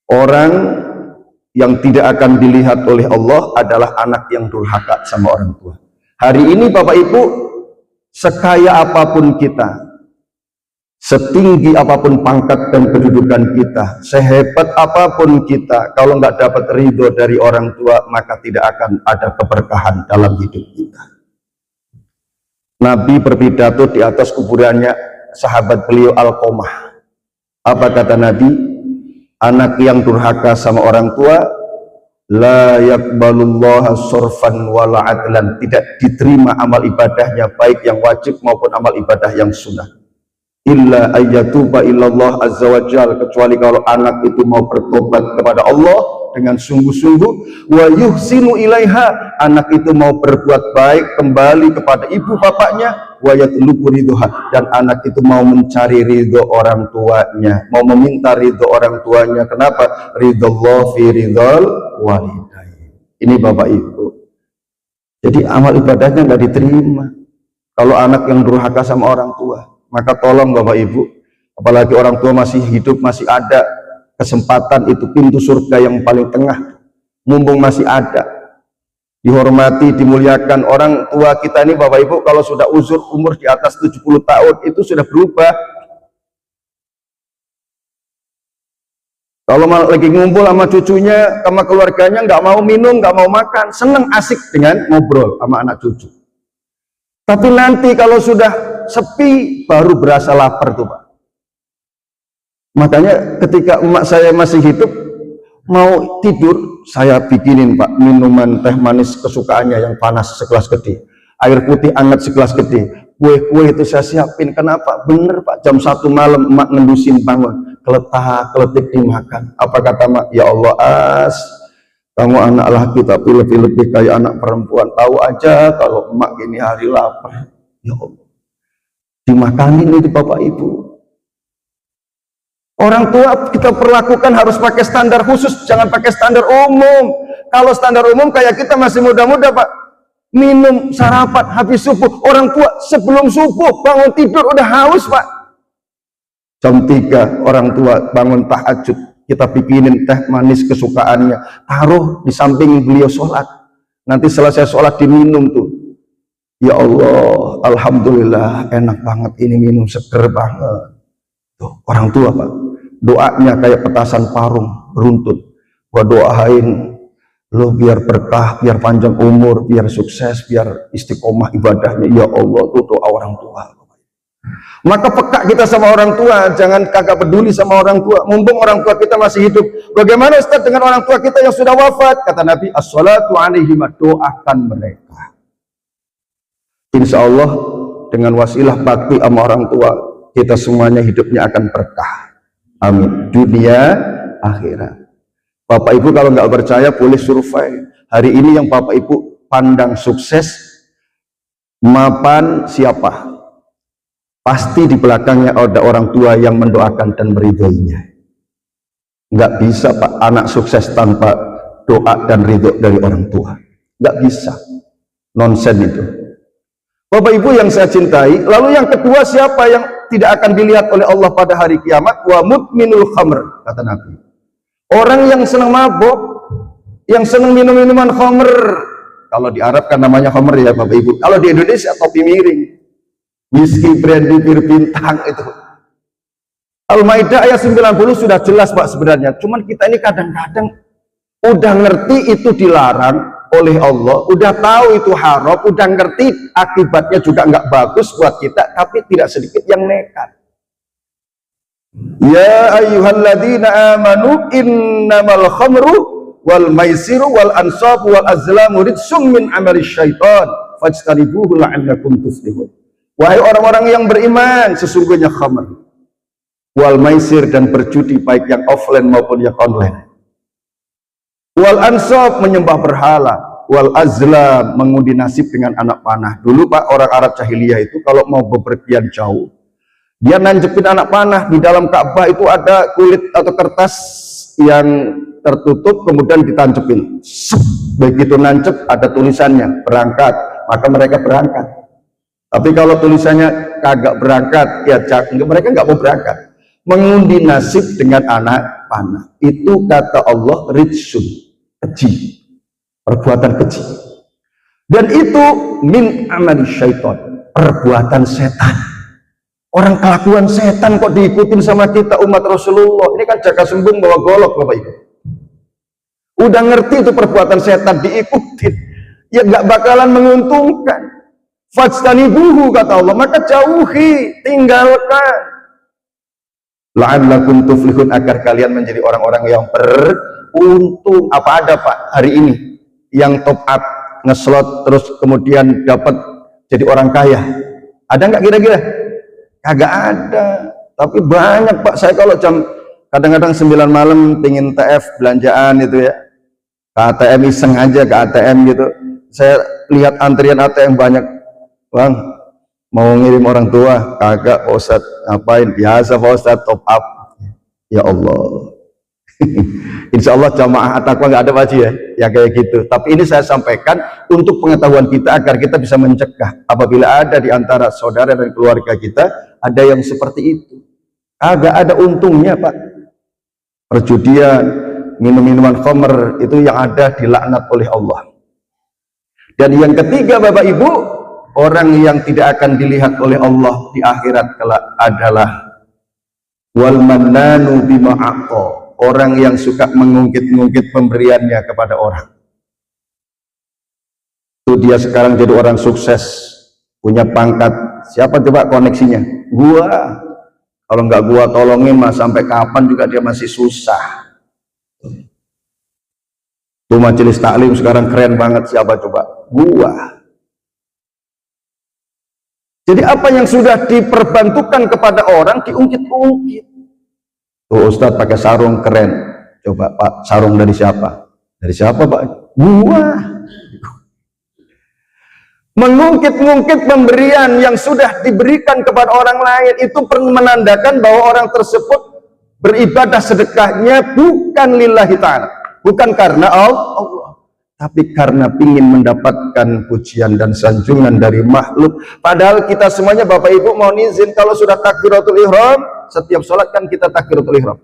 Orang yang tidak akan dilihat oleh Allah adalah anak yang durhaka sama orang tua. Hari ini Bapak Ibu, sekaya apapun kita, setinggi apapun pangkat dan kedudukan kita, sehebat apapun kita, kalau nggak dapat ridho dari orang tua, maka tidak akan ada keberkahan dalam hidup kita. Nabi berpidato di atas kuburannya sahabat beliau Alqamah. Apa kata Nabi? Anak yang durhaka sama orang tua, la yakbalullaha sorfan wala adlan, tidak diterima amal ibadahnya, baik yang wajib maupun amal ibadah yang sunnah. Illa ayyatuba illallah azza wa jal, kecuali kalau anak itu mau bertobat kepada Allah dengan sungguh-sungguh, wa yuhsinu ilaiha, anak itu mau berbuat baik kembali kepada ibu bapaknya, wa yatlubu ridhoha, dan anak itu mau mencari ridho orang tuanya, mau meminta ridho orang tuanya. Kenapa? Ridhollah fi ridhol walidain. Ini Bapak Ibu, Jadi amal ibadahnya nggak diterima kalau anak yang durhaka sama orang tua. Maka tolong Bapak Ibu, apalagi orang tua masih hidup, masih ada kesempatan, itu pintu surga yang paling tengah, mumpung masih ada, dihormati, dimuliakan. Orang tua kita ini Bapak Ibu kalau sudah uzur umur di atas 70 tahun itu sudah berubah. Kalau lagi ngumpul sama cucunya, sama keluarganya, nggak mau minum, nggak mau makan, seneng asik dengan ngobrol sama anak cucu. Tapi nanti kalau sudah sepi, baru berasa lapar tuh Pak. Makanya ketika emak saya masih hidup, mau tidur, saya bikinin Pak minuman teh manis kesukaannya yang panas segelas gede, air putih hangat segelas gede, kue-kue itu saya siapin. Kenapa? Bener Pak, jam 1 malam emak ngendusin bangun, keletak-keletik dimakan. Apa kata emak? Ya Allah, As, kamu anak laki tapi lebih-lebih kayak anak perempuan. Tahu aja kalau emak gini hari lapar. Ya Allah, dimakanin itu Bapak Ibu. Orang tua kita perlakukan harus pakai standar khusus, jangan pakai standar umum. Kalau standar umum kayak kita masih muda-muda Pak, minum sarapan habis subuh. Orang tua sebelum subuh bangun tidur udah haus Pak. Jam 3 orang tua bangun tahajud, kita bikinin teh manis kesukaannya, taruh di samping beliau sholat. Nanti selesai sholat diminum tuh. Ya Allah, alhamdulillah enak banget ini, minum seger banget. Tuh, orang tua Pak, doanya kayak petasan parung runtut. Gua doain lo biar berkah, biar panjang umur, biar sukses, biar istiqomah ibadahnya. Ya Allah, tuh doa orang tua. Maka peka kita sama orang tua, jangan kagak peduli sama orang tua, mumpung orang tua kita masih hidup. Bagaimana Ustaz dengan orang tua kita yang sudah wafat? Kata Nabi, as-salatu alaihim, doakan mereka. Insya Allah dengan wasilah bakti sama orang tua, kita semuanya hidupnya akan berkah. Amin. Dunia, akhirat. Bapak Ibu kalau nggak percaya boleh survei. Hari ini yang Bapak Ibu pandang sukses, mapan siapa? Pasti di belakangnya ada orang tua yang mendoakan dan meridhoinya. Nggak bisa Pak anak sukses tanpa doa dan ridho dari orang tua. Nggak bisa. Nonsen itu. Bapak Ibu yang saya cintai, lalu yang kedua siapa yang tidak akan dilihat oleh Allah pada hari kiamat? Wa mudminul khamr, kata Nabi. Orang yang senang mabuk, yang senang minum minuman khamr. Kalau di Arab kan namanya khamr ya Bapak Ibu. Kalau di Indonesia topi miring, whisky, brandy, bir bintang itu. Al-Maidah ayat 90 sudah jelas Pak sebenarnya. Cuman kita ini kadang-kadang udah ngerti itu dilarang oleh Allah, udah tahu itu haram, udah ngerti akibatnya juga nggak bagus buat kita, tapi tidak sedikit yang nekat. Ya ayyuhalladzina amanu innamal khamru wal maisiru wal ansabu wal azlamu rijsum min amali syaitan fajtanibuhu la'allakum tuflihun. Wahai orang-orang yang beriman, sesungguhnya khamr, wal maisir dan berjudi baik yang offline maupun yang online, wal ansab menyembah berhala, wal azlam mengundi nasib dengan anak panah. Dulu Pak orang Arab jahiliyah itu kalau mau bepergian jauh, dia nancepin anak panah. Di dalam Ka'bah itu ada kulit atau kertas yang tertutup kemudian ditancepin. Begitu nancep ada tulisannya berangkat, maka mereka berangkat. Tapi kalau tulisannya kagak berangkat, ya mereka nggak mau berangkat. Mengundi nasib dengan anak panah. Itu kata Allah rijsun, keji, perbuatan keji. Dan itu min amali syaitan, perbuatan setan. Orang kelakuan setan kok diikutin sama kita umat Rasulullah. Ini kan jaga sembung bawa golok Bapak Ibu. Udah ngerti itu perbuatan setan diikutin, ya nggak bakalan menguntungkan. Fajtanibuhu kata Allah, maka jauhi, tinggalkan. La'allakum tuflihun, agar kalian menjadi orang-orang yang beruntung. Apa ada Pak hari ini yang top up ngeslot terus kemudian dapat jadi orang kaya? Ada nggak kira-kira? Kagak ada. Tapi banyak Pak. Saya kalau jam kadang-kadang 9 malam pingin TF belanjaan itu ya, ke ATM iseng aja ke ATM gitu, saya lihat antrian ATM banyak. Bang, mau ngirim orang tua? Kagak Pak Ustadz. Ngapain? Biasa Pak Ustadz, top up. Ya Allah. Insya Allah jamaah at-taqwa nggak ada Pak Haji ya kayak gitu. Tapi ini saya sampaikan untuk pengetahuan kita agar kita bisa mencegah apabila ada di antara saudara dan keluarga kita ada yang seperti itu. Agak ada untungnya Pak. Perjudian, minum-minuman khamr itu yang ada dilaknat oleh Allah. Dan yang ketiga Bapak Ibu, orang yang tidak akan dilihat oleh Allah di akhirat kelak adalah wal mannanu bima aqa, orang yang suka mengungkit-ungkit pemberiannya kepada orang. Itu dia sekarang jadi orang sukses, punya pangkat. Siapa coba koneksinya? Gua. Kalau nggak gua tolongin mas sampai kapan juga dia masih susah. Tuh majelis taklim sekarang keren banget, siapa coba? Gua. Jadi apa yang sudah diperbantukan kepada orang diungkit-ungkit. Tuh Ustadz pakai sarung keren. Coba Pak, sarung dari siapa? Dari siapa Pak? Gua. Mengungkit-ungkit pemberian yang sudah diberikan kepada orang lain itu menandakan bahwa orang tersebut beribadah sedekahnya bukan lillahi ta'ala, bukan karena Allah, tapi karena ingin mendapatkan pujian dan sanjungan dari makhluk. Padahal kita semuanya Bapak Ibu mohon izin, kalau sudah takbiratul ihram, setiap sholat kan kita takbiratul ihram,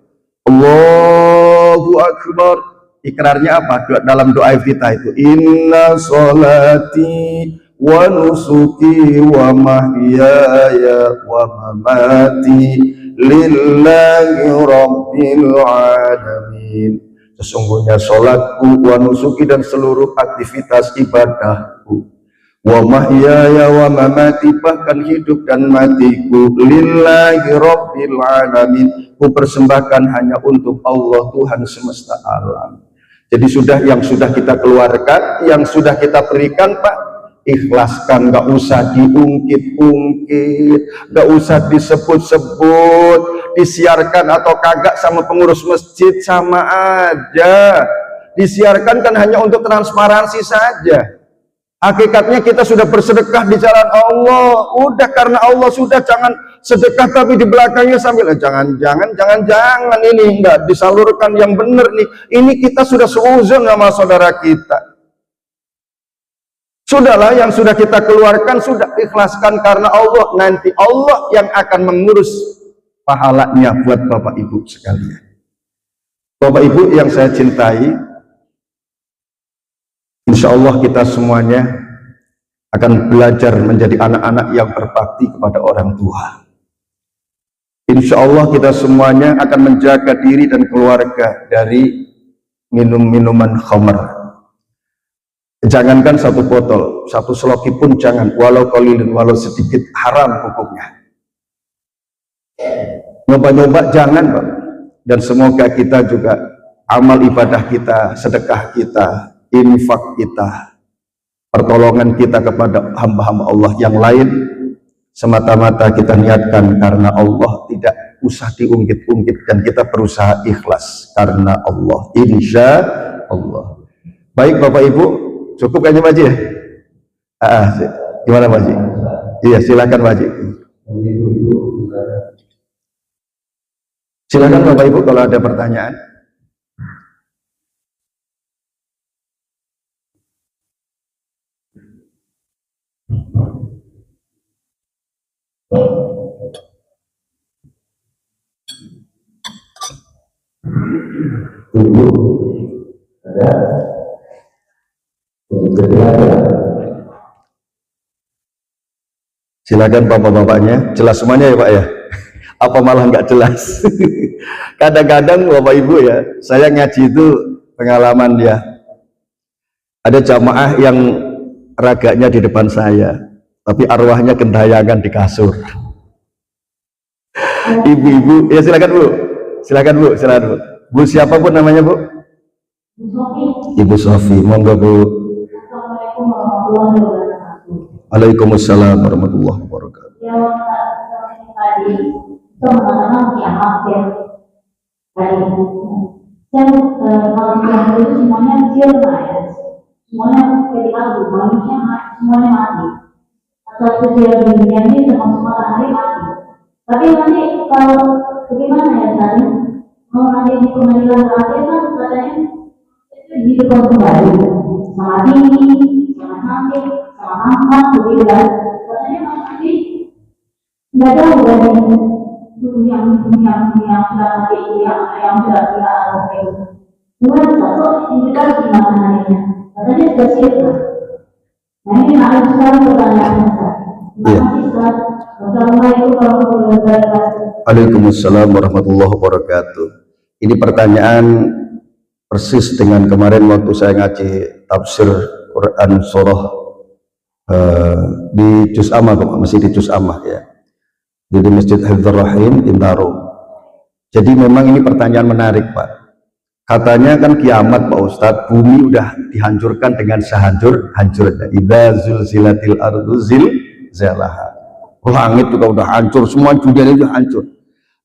Allahu Akbar, ikrarnya apa? Dalam doa kita itu inna sholati wa nusuki wa mahyaya wa mamati lillahi rabbil alamin. Sesungguhnya sholatku, wa nusuki dan seluruh aktivitas ibadahku, wa mahyaya wa mamati bahkan hidup dan matiku, lillahi rabbil alamin, ku persembahkan hanya untuk Allah Tuhan semesta alam. Jadi yang sudah kita keluarkan, yang sudah kita berikan Pak, ikhlaskan, nggak usah diungkit-ungkit, nggak usah disebut-sebut, disiarkan atau kagak sama pengurus masjid sama aja. Disiarkan kan hanya untuk transparansi saja. Hakikatnya kita sudah bersedekah di jalan Allah, udah karena Allah sudah, jangan sedekah tapi di belakangnya sambil jangan ini enggak disalurkan yang benar nih. Ini kita sudah seuzon sama saudara kita. Sudahlah, yang sudah kita keluarkan sudah ikhlaskan karena Allah, nanti Allah yang akan mengurus pahalanya buat Bapak Ibu sekalian. Bapak Ibu yang saya cintai, insya Allah kita semuanya akan belajar menjadi anak-anak yang berbakti kepada orang tua. Insya Allah kita semuanya akan menjaga diri dan keluarga dari minum-minuman khamr. Jangankan satu botol, satu seloki pun jangan, walau qalilun, walau sedikit, haram hukumnya. Nyoba-nyoba jangan Pak. Dan semoga kita juga amal ibadah kita, sedekah kita, infak kita, pertolongan kita kepada hamba-hamba Allah yang lain semata-mata kita niatkan karena Allah, tidak usah diungkit-ungkit, dan kita berusaha ikhlas karena Allah, insya Allah. Baik Bapak Ibu, cukup kayaknya Pak Haji ya? Gimana Pak Haji? Iya silakan Pak Haji. Silakan Bapak Ibu kalau ada pertanyaan. Silakan bapak-bapaknya, jelas semuanya ya Pak ya? Apa malah nggak jelas? Kadang-kadang Bapak Ibu ya, saya ngaji itu pengalaman ya. Ada jamaah yang raganya di depan saya, tapi arwahnya gentayangan di kasur. Ibu-ibu, ya silakan Bu, silakan Bu, silakan Bu. Bu siapa pun namanya Bu? Ibu Sofi, monggo Bu. Assalamualaikum warahmatullahi wabarakatuh. Waalaikumsalam warahmatullahi wabarakatuh. Ya, tadi teman-teman kiamat ya, tadi dan kalau kiamat itu semuanya jirna ya, semuanya jadi abu, manusia semuanya mati. Atau sosial dunia ini termasuk matahari mati. Tapi nanti kalau bagaimana ya tadi kalau nanti di pengadilan terakhir kan katanya itu dihidupkan kembali sama tinggi, sama sakit, sama angkat, begitu kan? Katanya nanti nggak jauh dari yang sudah mati yang sudah tidak ada. Bukan satu kita gimana harinya? Katanya sudah siap. Nah ini menarik sekali pertanyaannya. Terima kasih Ustaz. Wassalamualaikum warahmatullahi wabarakatuh. Waalaikumsalam warahmatullahi wabarakatuh. Ini pertanyaan persis dengan kemarin waktu saya ngaji tafsir Quran surah di Juz Amma, masih di Juz Amma ya. Jadi Masjid Hifdzur Rahim Bintaro. Jadi memang ini pertanyaan menarik Pak. Katanya kan kiamat Pak Ustadz, bumi udah dihancurkan dengan sehancur-hancurnya. Idza zulzilatil ardu zilzalaha. Langit juga udah hancur, semua dunia itu hancur.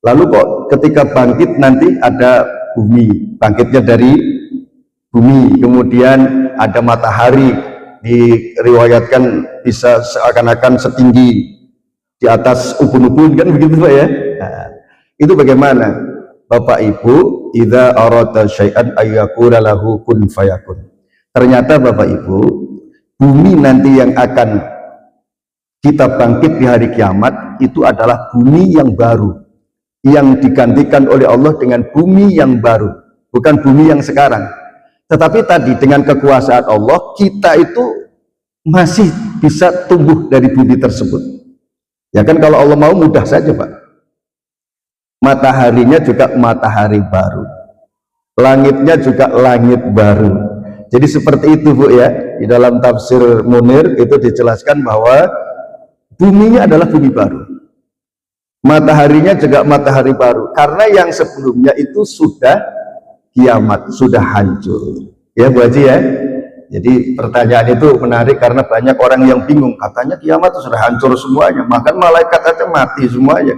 Lalu kok ketika bangkit nanti ada bumi, bangkitnya dari bumi, kemudian ada matahari, diriwayatkan bisa seakan-akan setinggi di atas ubun-ubun, kan begitu Pak ya. Nah, itu bagaimana Bapak Ibu, idza arada syai'an ayyakula lahu kun fayakun. Ternyata Bapak Ibu, bumi nanti yang akan kita bangkit di hari kiamat itu adalah bumi yang baru, yang digantikan oleh Allah dengan bumi yang baru, bukan bumi yang sekarang. Tetapi tadi dengan kekuasaan Allah, kita itu masih bisa tumbuh dari bumi tersebut. Ya kan, kalau Allah mau mudah saja Pak. Mataharinya juga matahari baru, langitnya juga langit baru. Jadi seperti itu Bu ya. Di dalam tafsir Munir itu dijelaskan bahwa buminya adalah bumi baru, mataharinya juga matahari baru, karena yang sebelumnya itu sudah kiamat, sudah hancur ya Bu Haji ya. Jadi pertanyaan itu menarik karena banyak orang yang bingung, katanya kiamat itu sudah hancur semuanya, bahkan malaikat aja mati semuanya.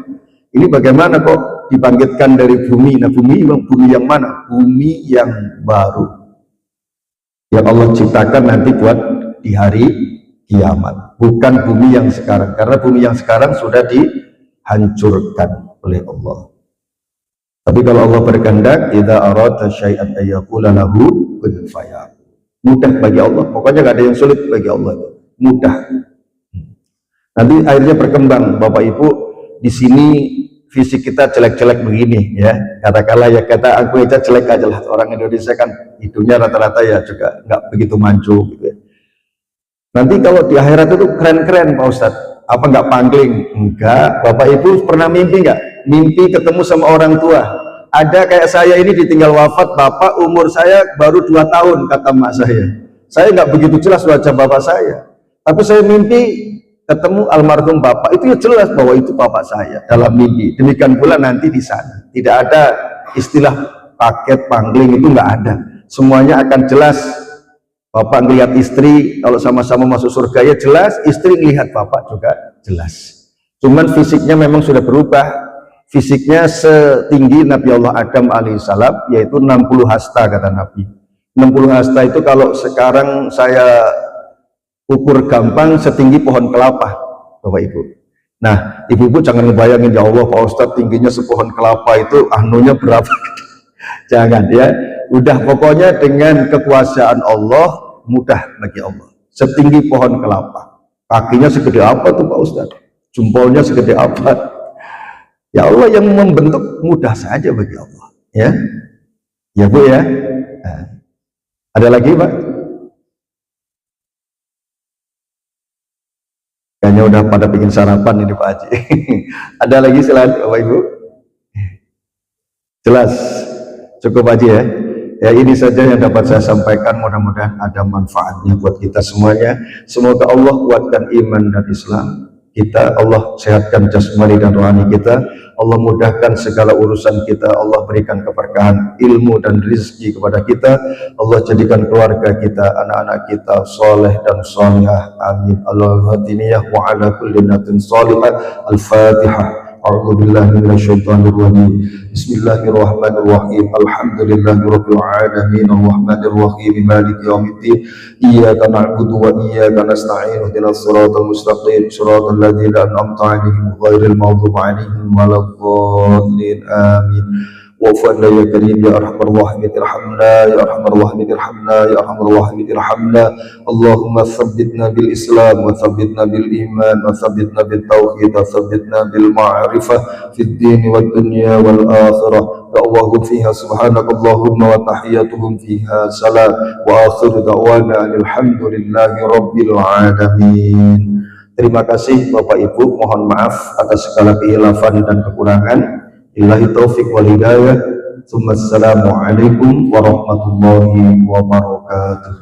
Ini bagaimana kok dibangkitkan dari bumi? Nah bumi yang mana? Bumi yang baru yang Allah ciptakan nanti buat di hari kiamat, bukan bumi yang sekarang, karena bumi yang sekarang sudah dihancurkan oleh Allah. Tapi kalau Allah berkehendak, idza arada syai'an ayyaqula lahu kun fayakun. Mudah bagi Allah, pokoknya nggak ada yang sulit bagi Allah, mudah. Nanti akhirnya berkembang Bapak Ibu. Di sini fisik kita jelek-jelek begini ya, katakanlah ya, kata aku aja jelek aja lah, orang Indonesia kan hidungnya rata-rata ya juga nggak begitu mancu gitu ya. Nanti kalau di akhirat itu keren-keren Pak Ustadz, apa nggak pangling? Enggak. Bapak Ibu pernah mimpi nggak? Mimpi ketemu sama orang tua. Ada kayak saya ini ditinggal wafat bapak, umur saya baru 2 tahun kata mak saya. Saya nggak begitu jelas wajah bapak saya, tapi saya mimpi ketemu almarhum bapak, itu ya jelas bahwa itu bapak saya dalam mimpi. Demikian pula nanti di sana, tidak ada istilah paket pangling, itu nggak ada. Semuanya akan jelas. Bapak ngelihat istri, kalau sama-sama masuk surga ya jelas, istri ngelihat bapak juga jelas. Cuman fisiknya memang sudah berubah. Fisiknya setinggi Nabi Allah Adam alaihissalam, yaitu 60 hasta kata Nabi. 60 hasta itu kalau sekarang saya ukur gampang setinggi pohon kelapa Bapak Ibu. Nah Ibu-ibu jangan ngebayangin, ya Allah Pak Ustadz tingginya sepohon kelapa itu anunya berapa. Jangan ya, udah pokoknya dengan kekuasaan Allah mudah bagi Allah. Setinggi pohon kelapa, kakinya segede apa tuh Pak Ustadz, jempolnya segede apa. Ya Allah yang membentuk, mudah saja bagi Allah ya. Ya Bu ya. Nah, ada lagi Pak? Kayaknya udah pada bikin sarapan ini Pak Haji. Ada lagi silakan Bapak Ibu. Jelas cukup Haji ya. Ya ini saja yang dapat saya sampaikan, mudah-mudahan ada manfaatnya buat kita semuanya. Semoga Allah kuatkan iman dan Islam kita, Allah sehatkan jasmani dan rohani kita, Allah mudahkan segala urusan kita, Allah berikan keberkahan ilmu dan rezeki kepada kita, Allah jadikan keluarga kita, anak-anak kita soleh dan solehah, amin. Al-Fatihah wa ala kulli natin salihah. Al-Fatihah. A'udzu billahi minasyaitonir rajim. Bismillahirrahmanirrahim. Alhamdulillahirabbil alamin arrahmanir rahim maliki yaumiddin. Iyyaka na'budu wa iyyaka nasta'in. Ihdinas siratal mustaqim. Shiratal ladzina an'amta 'alaihim ghairil maghdubi 'alaihim waladdallin. Amin. واعف عنا يا كريم يا ارحم الراحمين ارحمنا يا ارحم الراحمين ارحمنا يا ارحم الراحمين ارحمنا. اللهم ثبتنا بالاسلام وثبتنا بالايمان وثبتنا بالتوحيد وثبتنا بالمعرفه في الدين والدنيا والاخره. دعواهم فيها سبحانك اللهم وتحياتهم فيها سلام واخر دعوانا الحمد لله رب العالمين. Terima kasih Bapak Ibu, mohon maaf atas segala kehilafan dan kekurangan. Billahi taufiq wal hidayah. Assalamualaikum warahmatullahi wabarakatuh.